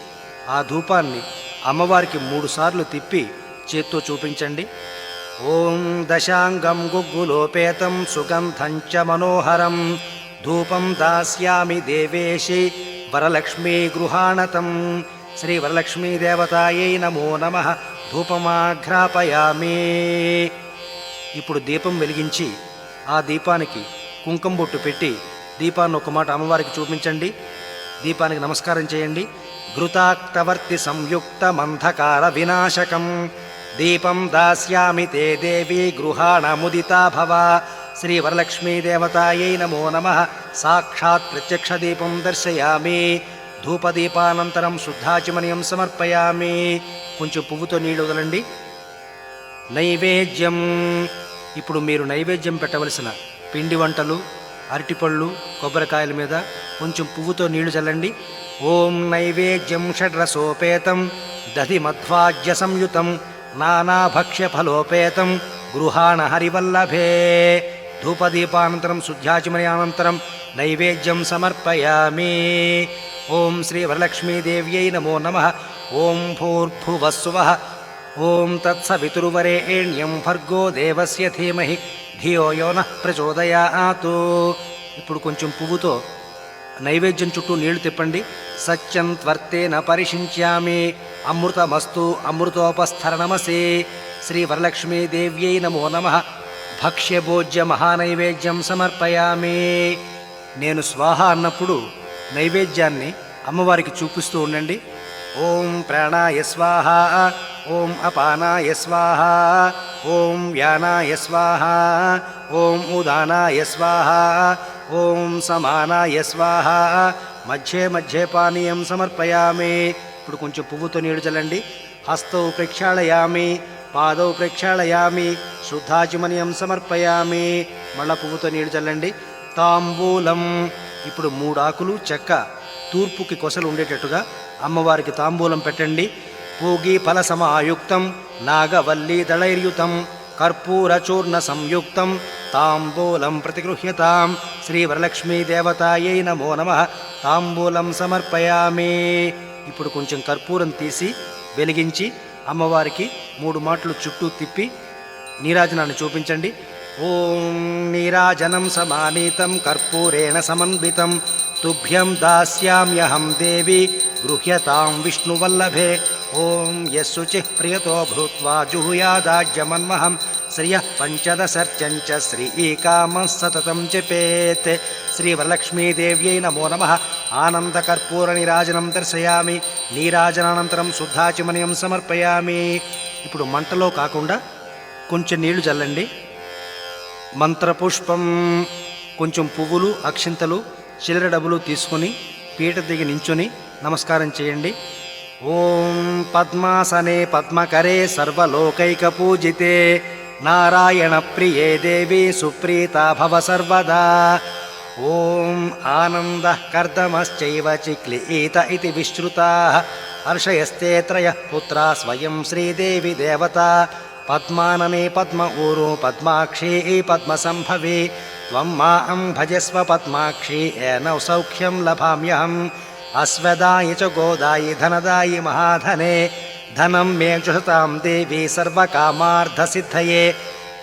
ఆ ధూపాన్ని అమ్మవారికి 3 సార్లు తిప్పి చేత్తో చూపించండి. ఓం దశాంగం గుగ్గులోపేతం సుగంధం చ మనోహరం ధూపం దాస్యామి దేవేశి వరలక్ష్మీ గృహాణతం. శ్రీ వరలక్ష్మీదేవతాయై నమో నమః. ధూపమాఘ్రాపయామి. ఇప్పుడు దీపం వెలిగించి ఆ దీపానికి కుంకుమ బొట్టు పెట్టి దీపాన్ని ఒక మాట అమ్మవారికి చూపించండి. దీపానికి నమస్కారం చేయండి. ఘృతాక్తవర్తి సంయుక్త మంధకార వినాశకం దీపం దాస్యామి తే దేవి గృహాణ ముదితా భవ. శ్రీ వరలక్ష్మీదేవతాయై నమో నమః. సాక్షాత్ ప్రత్యక్ష దీపం దర్శయామి. ధూపదీపానంతరం శుద్ధాచమనీయం సమర్పయామి. కొంచెం పువ్వుతో నీళ్లు వదలండి. నైవేద్యం. ఇప్పుడు మీరు నైవేద్యం పెట్టవలసిన పిండి వంటలు, అరటిపళ్ళు, కొబ్బరికాయల మీద కొంచెం పువ్వుతో నీళ్లు చల్లండి. ఓం నైవేద్యం షడ్రసోపేతం దధి మధ్వాజ్య సంయుతం నానాభక్ష్య ఫలోపేతం గృహాణ హరివల్లభే. ధూపదీపానంతరం శుద్ధ్యాచమనయానంతరం నైవేద్యం సమర్పయామి. ఓం శ్రీ వరలక్ష్మీదేవ్యై నమో నమః. ఓం భూర్భువస్సువః ఓం తత్సవితుర్వరేణ్యం భర్గో దేవస్య ధీమహి ధియో యో నః ప్రచోదయాతు. ఇప్పుడు కొంచెం పువ్వుతో నైవేద్యం చుట్టూ నీళ్లు తిప్పండి. సత్యం త్వర్తేన పరిశించామి అమృతమస్తు అమృతోపస్థరణమసి. శ్రీ వరలక్ష్మీదేవ్యై నమో నమః. భక్ష్యభోజ్య మహానైవేద్యం సమర్పయామి. నేను స్వాహ అన్నప్పుడు నైవేద్యాన్ని అమ్మవారికి చూపిస్తూ ఉండండి. ఓం ప్రాణాయ స్వాహ ఓం అపానాయ స్వాహ ఓం వ్యానాయ స్వాహ ఓం ఉదానాయ స్వాహ ఓం సమానాయ స్వాహ. మధ్యే మధ్యే పానీయం సమర్పయామి. ఇప్పుడు కొంచెం పువ్వుతో నీడు చల్లండి. హస్తౌ ప్రక్షాళయామి పాదౌ ప్రక్షాళయామి శుద్ధాచమనీయం సమర్పయామి. మళ్ళా పువ్వుతో నీడు చల్లండి. తాంబూలం. ఇప్పుడు 3 ఆకులు చెక్క తూర్పుకి కొసలు ఉండేటట్టుగా అమ్మవారికి తాంబూలం పెట్టండి. పూగి ఫల సమాయుక్తం నాగవల్లీ దళైర్యుతం కర్పూరచూర్ణ సంయుక్తం తాంబూలం ప్రతిగృహ్యతాం. శ్రీ వరలక్ష్మీదేవతాయై నమో నమః. తాంబూలం సమర్పయామి. ఇప్పుడు కొంచెం కర్పూరం తీసి వెలిగించి అమ్మవారికి 3 మాటలు చుట్టూ తిప్పి నీరాజనాన్ని చూపించండి. ఓం నీరాజనం సమానీతం కర్పూరేణ సమన్వితం తుభ్యం దాస్యామ్యహం దేవి గృహ్యతాం విష్ణువల్లభే. ఓం యశుచిః ప్రియతో భూత్వా జుహుయాదాజ్యమన్మహం శ్రియః పంచదశర్చంచ శ్రీకామः సతతం జపేత్. శ్రీ వరలక్ష్మీదేవ్యై నమో నమః. ఆనందకర్పూర నీరాజనం దర్శయామి. నీరాజనానంతరం శుద్ధాచమనీయం సమర్పయామి. ఇప్పుడు మంటలో కాకుండా కొంచెం నీళ్లు చల్లండి. మంత్రపుష్పం. కొంచెం పువ్వులు, అక్షింతలు, చిల్లర డబ్బులు తీసుకొని పీట దిగి నించుని నమస్కారం చేయండి. ఓం పద్మాసనే పద్మకరే సర్వలోకైక పూజితే నారాయణ ప్రియే దేవి సుప్రీతా భవ సర్వదా. ఓం ఆనందః కర్దమశ్చైవ చిక్లీత ఇతి విశ్రుతాః హర్షయస్తే త్రయః పుత్రా స్వయం శ్రీదేవి దేవతా. పద్మాననే పద్మ ఊరు పద్మాక్షీ పద్మసంభవి త్వం మాం భజస్వ పద్మాక్షి ఏనౌ సౌఖ్యం లభామ్యహం. అశ్వదాయి చ గోదాయి ధనదాయి మహాధనే ధనం మే జుషతాం దేవి సర్వకామార్థసిద్ధయే.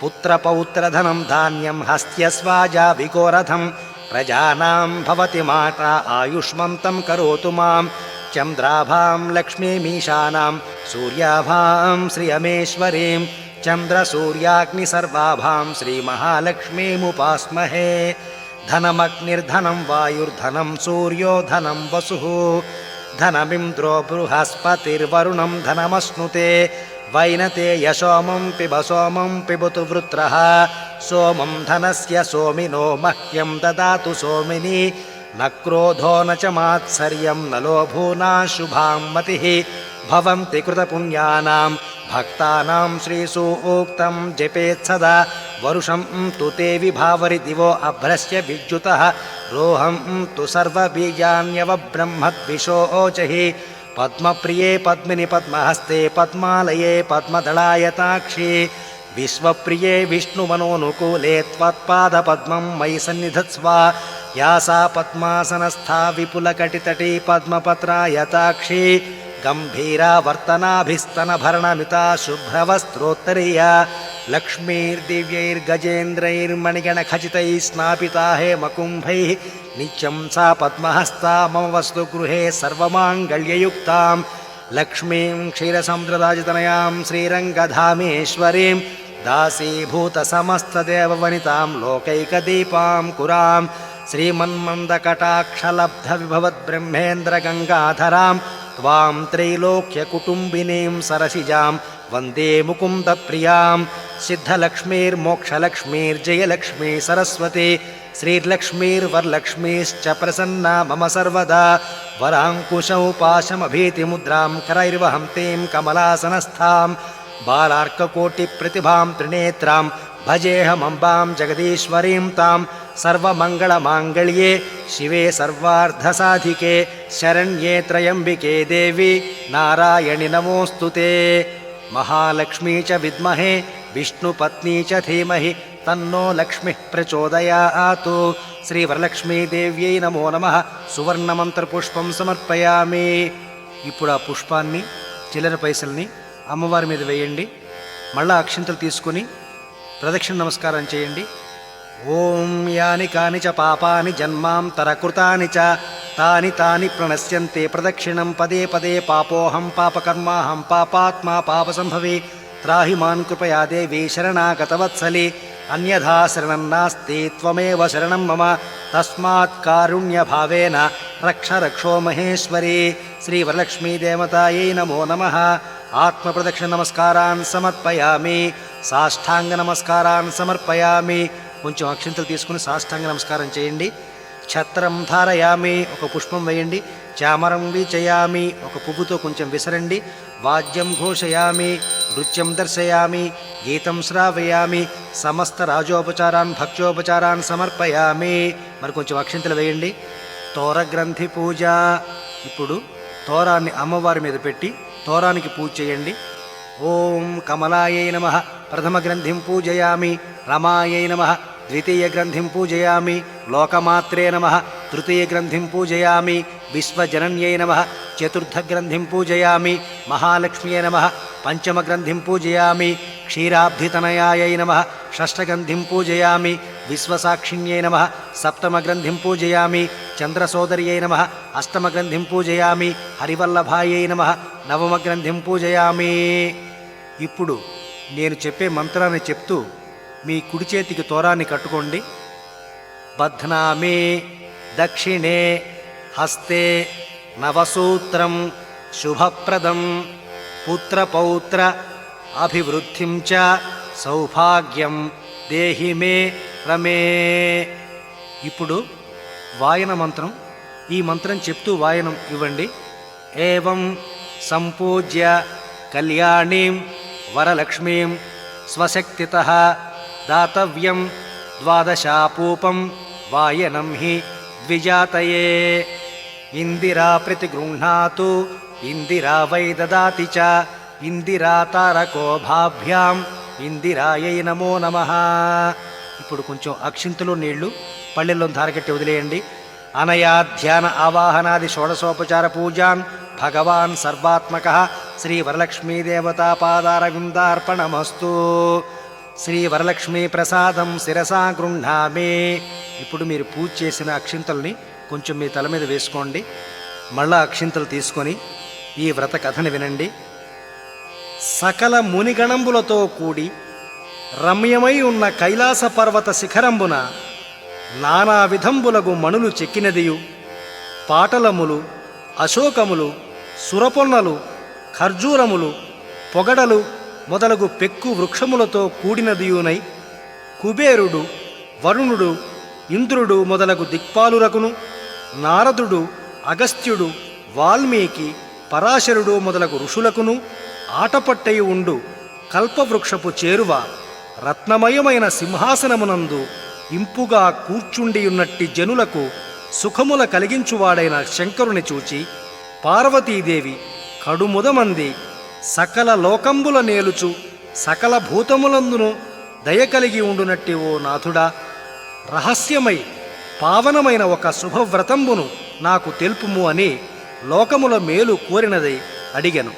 పుత్రపౌత్రధనం ధాన్యం హస్త్యస్వాజా వికోరథం ప్రజానాం భవతి మాతా ఆయుష్మంతం కరోతు మాం. చంద్రాభాం లక్ష్మీమీశానాం సూర్యాభాం శ్రియమేశ్వరీం చంద్రసూర్యాగ్నిసర్వాభాం శ్రీమహాలక్ష్మీముపాస్మహే. ధనమగ్నిర్ధనం వాయుర్ధనం సూర్యో ధనం వసుః ధనమింద్రో బృహస్పతిర్వరుణం ధనమశ్నుతే. వైనతేయ సోమం పిబ సోమం పిబతు వృత్రః సోమం ధనస్య సోమినో మహ్యం దదాతు సోమిని. న క్రోధో న చ మాత్సర్యం న లోభో నా శుభాం మతిః భవంతి కృతపుణ్యానాం భక్తానాం శ్రీసూక్తం జపేత్ సదా వరుషం తు తే విభావరి దివో అభ్రస్య విద్యుతః రోహం తు సర్వబీజాన్యవబ్రహ్మద్విషోచహి పద్మప్రియే పద్మిని పద్మహస్తే పద్మాలయే పద్మదళాయతాక్షి విశ్వప్రియే విష్ణుమనోనుకూలే త్వత్పాదపద్మం మయి సన్నిధత్స్వ యా సా పద్మాసనస్థా విపులకటితటీ పద్మపత్రాయతాక్షి గంభీరావర్తనాభిస్తనభరణమితా శుభ్రవస్త్రోత్తరీయా లక్ష్మీర్దివ్యైర్గజేంద్రైర్మణిగణఖచితైः స్నాపితా హేమకుంభైः నిత్యం సా పద్మహస్తా మమ వస్తు గృహే సర్వమాంగళ్యయుక్తాం లక్ష్మీం క్షీరసముద్రరాజతనయాం శ్రీరంగధామేశ్వరీం దాసీభూతసమస్తదేవవనితాం లోకైకదీపాం కురాం శ్రీమన్మందకటాక్షలబ్ధవిభవద్బ్రహ్మేంద్రగంగాధరాం త్వాం త్రైలోక్యకుటుంబినీం సరసిజాం వందే ముకుందప్రియాం సిద్ధలక్ష్మీర్మోక్షలక్ష్మీర్జయలక్ష్మీ సరస్వతి శ్రీర్లక్ష్మీర్వరలక్ష్మీశ్చ ప్రసన్నా మమ సర్వదా వరాంకుశౌ పాశమభీతిముద్రాం కరైర్వహంతీం కమలాసనస్థాం బాలార్కకోటిప్రతిభాం త్రినేత్రాం భజేహమంబాం జగదీశ్వరీం తాం సర్వమంగళమాంగళ్యే శివే సర్వార్ధసాధికే శరణ్యే త్రయంబికే దేవి నారాయణి నమోస్తుతే మహాలక్ష్మీ చ విద్మహే విష్ణుపత్నీ చ ధీమహి తన్నో లక్ష్మి ప్రచోదయాతు శ్రీవరలక్ష్మీదేవ్యై నమో నమః సువర్ణమంత్రపుష్పం సమర్పయామి. ఇప్పుడు ఆ పుష్పాన్ని చిల్లర పైసల్ని అమ్మవారి మీద వేయండి. మళ్ళా అక్షింతలు తీసుకుని ప్రదక్షిణ నమస్కారం చేయండి. ఓం యాని కాని చ పాపాని జన్మాంతరకృతాని చ తాని తాని ప్రణశ్యంతే ప్రదక్షిణం పదే పదే పాపోహం పాపకర్మాహం పాపాత్మా పాపసంభవి త్రాహి మాన్ కృపయా దేవి శరణాగతవత్సలి అన్యథా శరణం నాస్తి త్వమేవ శరణం మమ తస్మాత్ కారుణ్యభావేన రక్ష రక్షో మహేశ్వరి. శ్రీవరలక్ష్మీదేవతాయై నమో నమః. ఆత్మప్రదక్షిణ నమస్కారాన్ సమర్పయామి. సాష్టాంగ నమస్కారాన్ సమర్పయామి. కొంచెం అక్షింతలు తీసుకుని సాష్టాంగ నమస్కారం చేయండి. ఛత్రం ధారయామి, ఒక పుష్పం వేయండి. చామరం వీచయామి, ఒక పువ్వుతో కొంచెం విసరండి. వాద్యం ఘోషయామి, నృత్యం దర్శయామి, గీతం శ్రావయామి. సమస్త రాజోపచారాన్ భక్త్యోపచారాన్ సమర్పయామి. మరి కొంచెం అక్షింతలు వేయండి. తోరగ్రంథి పూజ. ఇప్పుడు తోరాన్ని అమ్మవారి మీద పెట్టి తోరానికి పూజ చేయండి. ఓం కమలాయై నమః ప్రథమ గ్రంథిం పూజయామి. రమాయై నమః ద్వితీయ గ్రంథిం పూజయామి. లోకమాత్రే నమః తృతీయ గ్రంథిం పూజయామి. విశ్వజనన్యై నమః చతుర్థ గ్రంథిం పూజయామి. మహాలక్ష్మ్యై నమః పంచమ గ్రంథిం పూజయామి. క్షీరాబ్ధితనయాయై నమః షష్ఠగ్రంథిం పూజయామి. విశ్వసాక్షిణ్యై నమః సప్తమ గ్రంథిం పూజయామి. చంద్రసోదర్యై నమః అష్టమ గ్రంథిం పూజయామి. హరివల్లభాయై నమః నవమ గ్రంథిం పూజయామి. ఇప్పుడు నేను చెప్పే మంత్రాన్ని చెప్తూ మీ కుడి చేతికి తోరాన్ని కట్టుకోండి. బధ్నామి దక్షిణే హస్తే నవసూత్రం శుభప్రదం పుత్రపౌత్ర అభివృద్ధిం చ సౌభాగ్యం దేహి మే రమే. ఇప్పుడు వాయన మంత్రం. ఈ మంత్రం చెప్తూ వాయనం ఇవ్వండి. ఏవం సంపూజ్య కళ్యాణీం వరలక్ష్మీం స్వశక్తితః దాతవ్యం ద్వాదశాపూపం వాయనం హి ద్విజాతయే. ఇందిరా ప్రతిగృహ్ణాతు ఇందిరా వై దదాతి చ ఇందిరా తారకో భాభ్యాం ఇందిరాయై నమో నమః. ఇప్పుడు కొంచెం అక్షింతలు నీళ్లు పళ్ళెల్లో ధారకట్టి వదిలేయండి. అనయా ధ్యాన ఆవాహనాది షోడశోపచార పూజాన్ భగవాన్ సర్వాత్మక శ్రీవరలక్ష్మీదేవతాపాదారవిందార్పణమస్తు. శ్రీవరలక్ష్మీ ప్రసాదం శిరసా గృహ్ణామి. ఇప్పుడు మీరు పూజ చేసిన అక్షింతల్ని కొంచెం మీ తల మీద వేసుకోండి. మళ్ళా అక్షింతలు తీసుకొని ఈ వ్రత కథని వినండి. సకల మునిగణంబులతో కూడి రమ్యమై ఉన్న కైలాస పర్వత శిఖరంబున నానా విధంబులగు మణులు చెక్కినదియు పాటలములు అశోకములు సురపొన్నలు ఖర్జూరములు పొగడలు మొదలగు పెక్కు వృక్షములతో కూడినదియునై కుబేరుడు వరుణుడు ఇంద్రుడు మొదలగు దిక్పాలురకును నారదుడు, అగస్త్యుడు, వాల్మీకి, పరాశరుడు మొదలగు ఋషులకును ఆటపట్టై ఉండు కల్పవృక్షపు చేరువ రత్నమయమైన సింహాసనమునందు ఇంపుగా కూర్చుండియున్నట్టి జనులకు సుఖముల కలిగించువాడైన శంకరుని చూచి పార్వతీదేవి కడుముదమంది సకల లోకంబుల నేలుచు సకల భూతములందును దయకలిగి ఉండునట్టి ఓ నాథుడా, రహస్యమై పావనమైన ఒక శుభవ్రతంబును నాకు తెలుపుము అని లోకముల మేలు కోరినదై అడిగెను.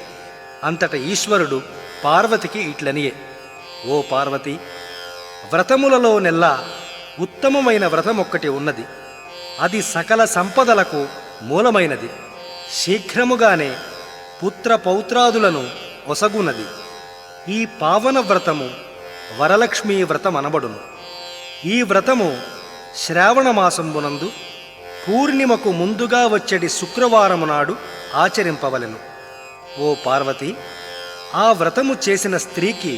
అంతట ఈశ్వరుడు పార్వతికి ఇట్లనియే: ఓ పార్వతి, వ్రతములలో నెల్లా ఉత్తమమైన వ్రతమొక్కటి ఉన్నది. అది సకల సంపదలకు మూలమైనది. శీఘ్రముగానే పుత్ర పౌత్రాదులను ఒసగునది. ఈ పావన వ్రతము వరలక్ష్మీ వ్రతమనబడును. ఈ వ్రతము శ్రావణమాసంబునందు పూర్ణిమకు ముందుగా వచ్చేటి శుక్రవారము నాడు ఆచరింపవలెను. ఓ పార్వతి, ఆ వ్రతము చేసిన స్త్రీకి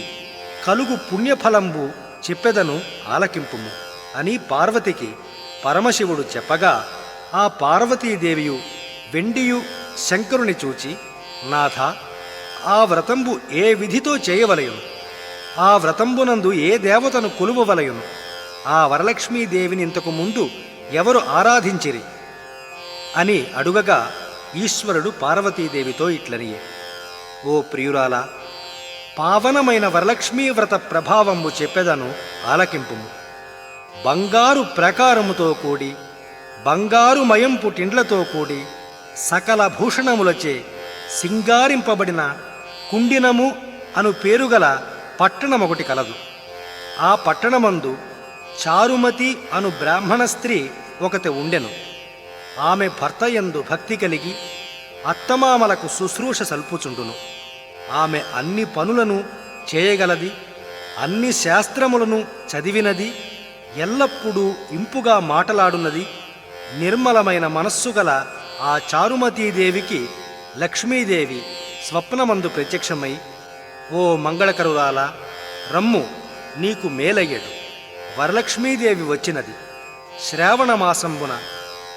కలుగు పుణ్యఫలంబు చెప్పెదను, ఆలకింపుము అని పార్వతికి పరమశివుడు చెప్పగా, ఆ పార్వతీదేవియు వెండియు శంకరుని చూచి, నాథ, ఆ వ్రతంబు ఏ విధితో చేయవలయును? ఆ వ్రతంబునందు ఏ దేవతను కొలువవలయును? ఆ వరలక్ష్మీదేవిని ఇంతకు ముందు ఎవరు ఆరాధించిరి అని అడుగగా, ఈశ్వరుడు పార్వతీదేవితో ఇట్లనియే: ఓ ప్రియురాలా, పావనమైన వరలక్ష్మీ వ్రత ప్రభావము చెప్పెదను, ఆలకింపుము. బంగారు ప్రాకారముతో కూడి బంగారు మయంపు టిండ్లతో కూడి సకల భూషణములచే సింగారింపబడిన కుండినము అను పేరుగల పట్టణమొకటి కలదు. ఆ పట్టణమందు చారుమతి అను బ్రాహ్మణ స్త్రీ ఒకటి ఉండెను. ఆమె భర్తయందు భక్తి కలిగి అత్తమామలకు శుశ్రూష సల్పుచుండును. ఆమె అన్ని పనులను చేయగలది, అన్ని శాస్త్రములను చదివినది, ఎల్లప్పుడూ ఇంపుగా మాటలాడున్నది. నిర్మలమైన మనస్సు గల ఆ చారుమతీదేవికి లక్ష్మీదేవి స్వప్నమందు ప్రత్యక్షమై, ఓ మంగళకరురాలా, రమ్ము, నీకు మేలయ్యడు. వరలక్ష్మీదేవి వచ్చినది. శ్రావణమాసంబున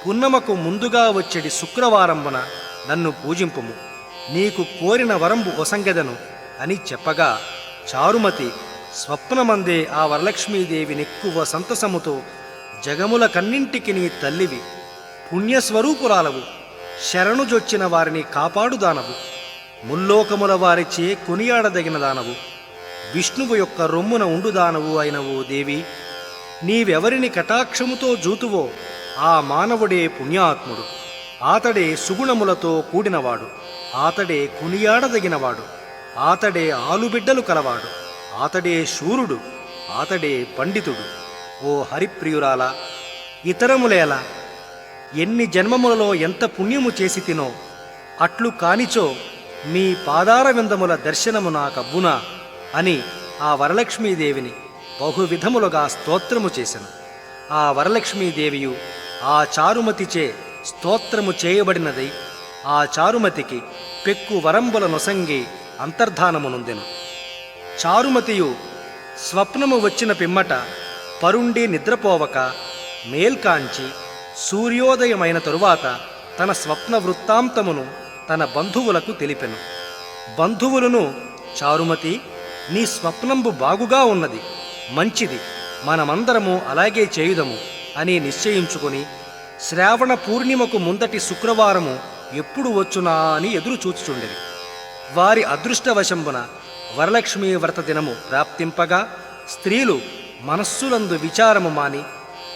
పున్నమకు ముందుగా వచ్చేటి శుక్రవారంబున నన్ను పూజింపుము. నీకు కోరిన వరంబు ఒసంగెదను అని చెప్పగా, చారుమతి స్వప్నమందే ఆ వరలక్ష్మీదేవి నెక్కువ సంతసముతో, జగముల కన్నింటికి నీ తల్లివి, పుణ్యస్వరూపురాలవు, శరణుజొచ్చిన వారిని కాపాడుదానవు, ముల్లోకముల వారిచే కొనియాడదగిన దానవు, విష్ణువు యొక్క రొమ్మున ఉండుదానవు అయిన ఓ దేవి, నీవెవరిని కటాక్షముతో జూతువో ఆ మానవుడే పుణ్యాత్ముడు. ఆతడే సుగుణములతో కూడినవాడు, ఆతడే కొనియాడదగినవాడు, ఆతడే ఆలుబిడ్డలు కలవాడు, ఆతడే శూరుడు, ఆతడే పండితుడు. ఓ హరిప్రియురాలా, ఇతరములేలా, ఎన్ని జన్మములలో ఎంత పుణ్యము చేసి తినో అట్లు కానిచో మీ పాదార విందముల దర్శనము నాకబ్బునా అని ఆ వరలక్ష్మీదేవిని బహువిధములుగా స్తోత్రము చేసెను. ఆ వరలక్ష్మీదేవియు ఆ చారుమతిచే స్తోత్రము చేయబడినదై ఆ చారుమతికి పెక్కు వరంబుల నొసంగి అంతర్ధానమునుందెను. చారుమతియు స్వప్నము వచ్చిన పిమ్మట పరుండి నిద్రపోవక మేల్కాంచి సూర్యోదయమైన తరువాత తన స్వప్న వృత్తాంతమును తన బంధువులకు తెలిపెను. బంధువులను, చారుమతి, నీ స్వప్నంబు బాగుగా ఉన్నది, మంచిది, మనమందరము అలాగే చేయుదము అని నిశ్చయించుకొని శ్రావణ పూర్ణిమకు ముందటి శుక్రవారము ఎప్పుడు వచ్చునా అని ఎదురు చూచుచుండెది. వారి అదృష్టవశంబున వరలక్ష్మీ వ్రత దినము ప్రాప్తింపగా స్త్రీలు మనస్సులందు విచారము మాని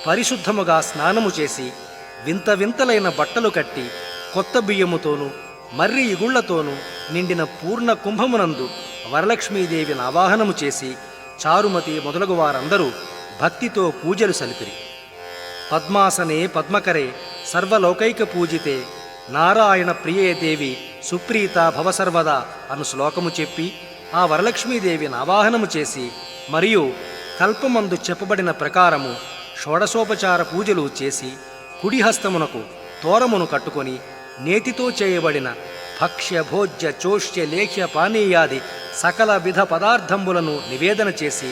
పరిశుద్ధముగా స్నానము చేసి వింత వింతలైన బట్టలు కట్టి కొత్త బియ్యముతోనూ మర్రి ఇగుళ్లతోనూ నిండిన పూర్ణ కుంభమునందు వరలక్ష్మీదేవిని ఆవాహనము చేసి చారుమతి మొదలగు వారందరూ భక్తితో పూజలు సలిపిరి. పద్మాసనే పద్మకరే సర్వలోకైక పూజితే నారాయణ ప్రియే దేవి సుప్రీత భవసర్వదా అను శ్లోకము చెప్పి ఆ వరలక్ష్మీదేవిని ఆవాహనము చేసి మరియు కల్పమందు చెప్పబడిన ప్రకారము షోడశోపచార పూజలు చేసి కుడి హస్తమునకు తోరమును కట్టుకొని నేతితో చేయబడిన భక్ష్య భోజ్య చోష్య లేఖ్య పానీయాది సకల విధ పదార్థంబులను నివేదన చేసి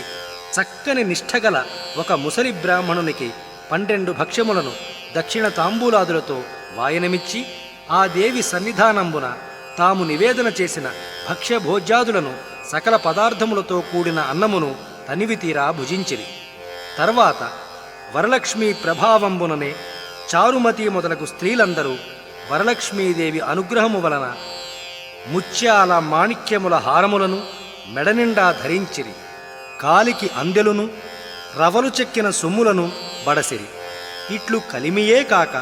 చక్కని నిష్ఠగల ఒక ముసలి బ్రాహ్మణునికి 12 భక్ష్యములను దక్షిణ తాంబూలాదులతో వాయనమిచ్చి ఆ దేవి సన్నిధానంబున తాము నివేదన చేసిన భక్ష్యభోజ్యాదులను సకల పదార్థములతో కూడిన అన్నమును తనివితీరా భుజించిరి. తర్వాత వరలక్ష్మీ ప్రభావంబుననే చారుమతి మొదలగు స్త్రీలందరూ వరలక్ష్మీదేవి అనుగ్రహము వలన ముత్యాల మాణిక్యముల హారములను మెడనిండా ధరించిరి. కాలికి అందెలును రవలు చెక్కిన సొమ్ములను బడసిరి. ఇట్లు కలిమియే కాక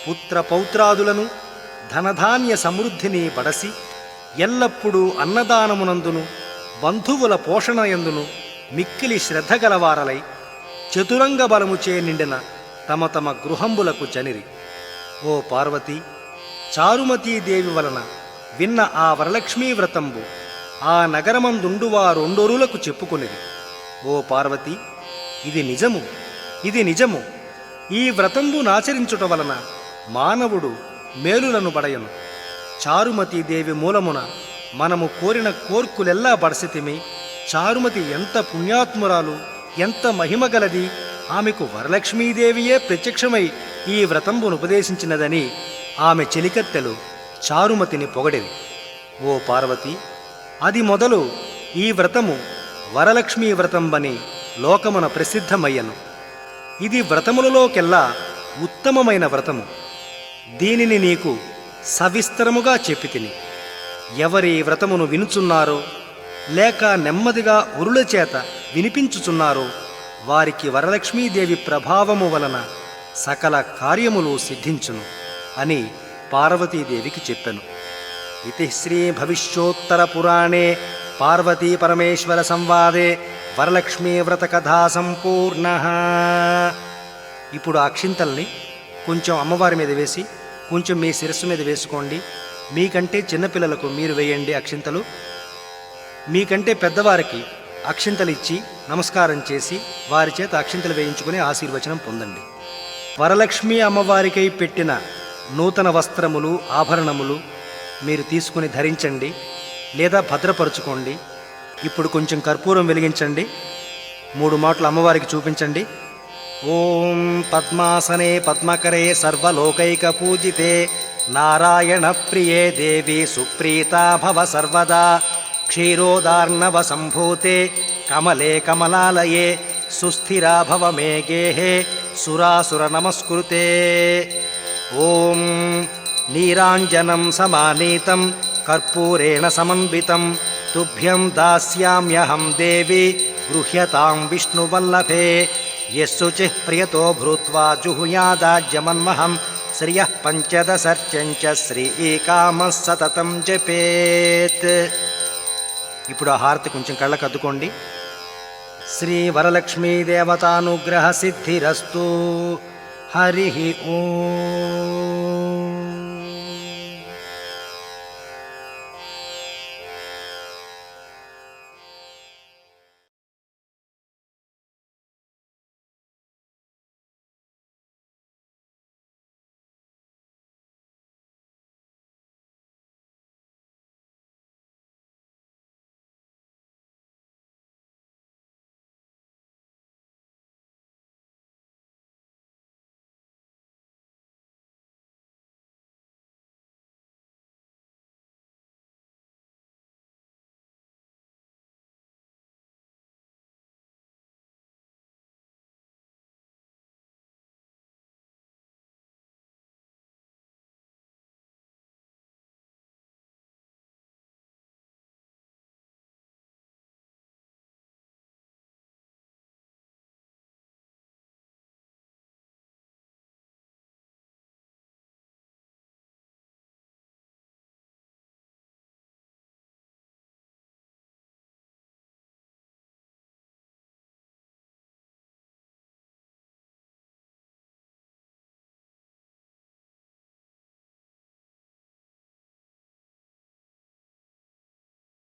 పుత్రపౌత్రాదులను ధనధాన్య సమృద్ధిని బడసి ఎల్లప్పుడూ అన్నదానమునందును బంధువుల పోషణయందును మిక్కిలి శ్రద్ధ గలవారలై చతురంగ బలముచే నిండిన తమ తమ గృహంబులకు చనిరి. ఓ పార్వతి, చారుమతీదేవి వలన విన్న ఆ వరలక్ష్మీ వ్రతంబు ఆ నగరమందుండువారొండొరులకు చెప్పుకొనిరి. ఓ పార్వతి, ఇది నిజము, ఇది నిజము. ఈ వ్రతంబు నాచరించుట వలన మానవుడు మేలులను బడయను. చారుమతీదేవి మూలమున మనము కోరిన కోర్కులెల్లా బడసితిమి. చారుమతి ఎంత పుణ్యాత్మురాలు, ఎంత మహిమగలది. ఆమెకు వరలక్ష్మీదేవియే ప్రత్యక్షమై ఈ వ్రతంబును ఉపదేశించినదని ఆమె చెలికత్తెలు చారుమతిని పొగడిరి. ఓ పార్వతి, అది మొదలు ఈ వ్రతము వరలక్ష్మీ వ్రతంబని లోకమున ప్రసిద్ధమయ్యను. ఇది వ్రతములలోకెల్లా ఉత్తమమైన వ్రతము. దీనిని నీకు సవిస్తరముగా చెప్పితిని. ఎవరి వ్రతమును వినుచున్నారో లేక నెమ్మదిగా ఉరుల చేత వినిపించుచున్నారో వారికి వరలక్ష్మీదేవి ప్రభావము వలన సకల కార్యములు సిద్ధించును అని పార్వతీదేవికి చెప్పెను. ఇతి శ్రీ భవిష్యోత్తర పురాణే పార్వతీ పరమేశ్వర సంవాదే వరలక్ష్మీ వ్రత కథా సంపూర్ణ. ఇప్పుడు అక్షింతల్ని కొంచెం అమ్మవారి మీద వేసి కొంచెం మీ శిరస్సు మీద వేసుకోండి. మీకంటే చిన్నపిల్లలకు మీరు వేయండి అక్షింతలు. మీకంటే పెద్దవారికి అక్షింతలు ఇచ్చి నమస్కారం చేసి వారి చేత అక్షింతలు వేయించుకుని ఆశీర్వచనం పొందండి. వరలక్ష్మీ అమ్మవారికై పెట్టిన నూతన వస్త్రములు, ఆభరణములు మీరు తీసుకుని ధరించండి లేదా భద్రపరుచుకోండి. ఇప్పుడు కొంచెం కర్పూరం వెలిగించండి. 3 మాటలు అమ్మవారికి చూపించండి. ఓం పద్మాసనే పద్మకరే సర్వలోకైక పూజితే నారాయణ ప్రియే దేవి సుప్రీతా భవ సర్వదా క్షీరోదార్ణవ సంభూతే కమలే కమలాలయే సుస్థిరా భవ మే గేహే సురాసుర నమస్కృతే. ఓం నీరాంజనం సమానీతం కర్పూరేణ సమన్వితం తుభ్యం దాస్యామ్యహం దేవి గృహ్యతాం విష్ణువల్లభే యస్సుచిః ప్రియతో భూత్వా జుహుయాదాజ్యమన్మహం శ్రియః పంచదశర్చంచ శ్రీకామః సతతం జపేత్. ఇప్పుడు ఆ హారతి కొంచెం కళ్ళకు అద్దుకోండి. శ్రీ వరలక్ష్మీ దేవతానుగ్రహ సిద్ధిరస్తు. హరి ఓం.